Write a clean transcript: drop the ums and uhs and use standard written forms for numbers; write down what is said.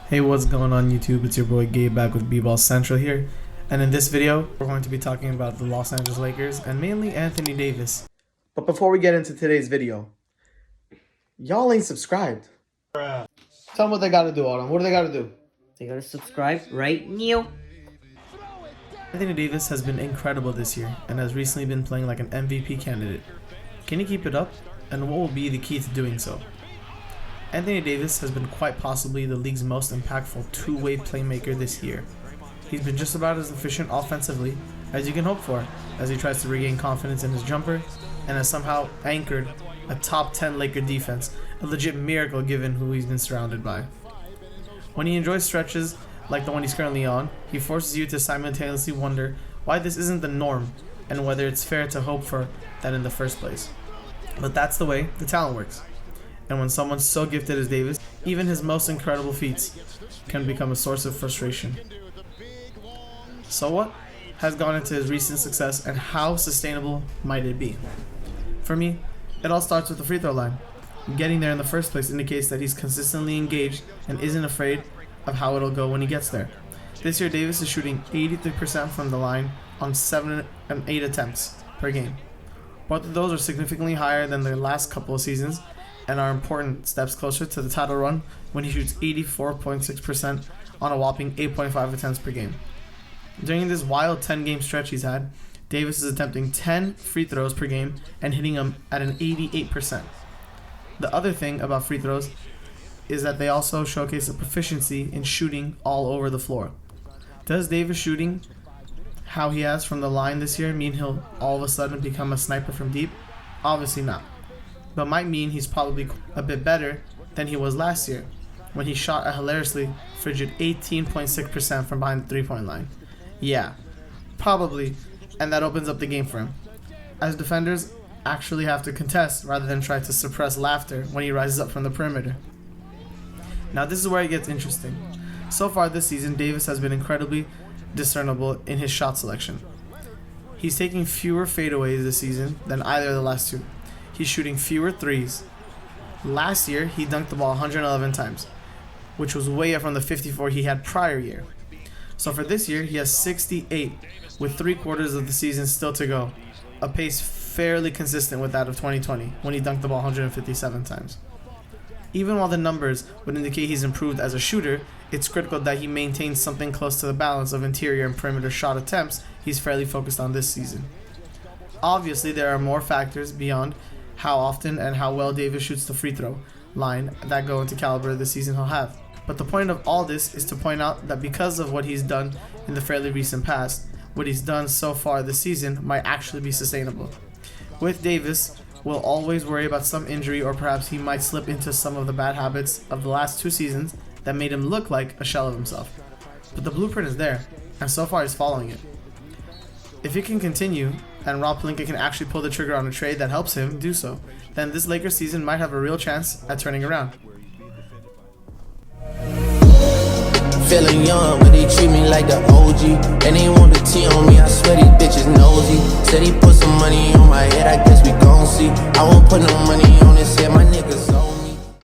Hey, what's going on YouTube? It's your boy Gabe back with B-Ball Central here, and in this video we're going to be talking about the Los Angeles Lakers and mainly Anthony Davis. But before we get into today's video, y'all ain't subscribed. Tell them what they gotta do, Autumn. What do they gotta do? They gotta subscribe right now. Anthony Davis has been incredible this year and has recently been playing like an MVP candidate. Can he keep it up? And what will be the key to doing so? Anthony Davis has been quite possibly the league's most impactful two-way playmaker this year. He's been just about as efficient offensively as you can hope for as he tries to regain confidence in his jumper and has somehow anchored a top 10 Laker defense, a legit miracle given who he's been surrounded by. When he enjoys stretches like the one he's currently on, he forces you to simultaneously wonder why this isn't the norm and whether it's fair to hope for that in the first place. But that's the way the talent works. And when someone's so gifted as Davis, even his most incredible feats can become a source of frustration. So what has gone into his recent success and how sustainable might it be? For me, it all starts with the free throw line. Getting there in the first place indicates that he's consistently engaged and isn't afraid of how it'll go when he gets there. This year, Davis is shooting 83% from the line on 7 and 8 attempts per game. Both of those are significantly higher than the last couple of seasons and are important steps closer to the title run when he shoots 84.6% on a whopping 8.5 attempts per game. During this wild 10-game stretch he's had, Davis is attempting 10 free throws per game and hitting them at an 88%. The other thing about free throws is that they also showcase a proficiency in shooting all over the floor. Does Davis shooting how he has from the line this year mean he'll all of a sudden become a sniper from deep? Obviously not. But might mean he's probably a bit better than he was last year when he shot a hilariously frigid 18.6% from behind the three-point line. Yeah, probably, and that opens up the game for him, as defenders actually have to contest rather than try to suppress laughter when he rises up from the perimeter. Now this is where it gets interesting. So far this season, Davis has been incredibly discernible in his shot selection. He's taking fewer fadeaways this season than either of the last two. He's shooting fewer threes. Last year, he dunked the ball 111 times, which was way up from the 54 he had prior year. So for this year, he has 68, with 3/4 of the season still to go, a pace fairly consistent with that of 2020, when he dunked the ball 157 times. Even while the numbers would indicate he's improved as a shooter, it's critical that he maintains something close to the balance of interior and perimeter shot attempts he's fairly focused on this season. Obviously, there are more factors beyond how often and how well Davis shoots the free throw line that go into caliber the season he'll have. But the point of all this is to point out that because of what he's done in the fairly recent past, what he's done so far this season might actually be sustainable. With Davis, we'll always worry about some injury or perhaps he might slip into some of the bad habits of the last 2 seasons that made him look like a shell of himself. But the blueprint is there, and so far he's following it. If it can continue, and Rob Pelinka can actually pull the trigger on a trade that helps him do so, then this Lakers season might have a real chance at turning around. Feeling young, but they treat me like the OG. And they want the T on me, I swear these bitches nosy. Said he put some money on my head, I guess we gon' see. I won't put no money on his head, my niggas so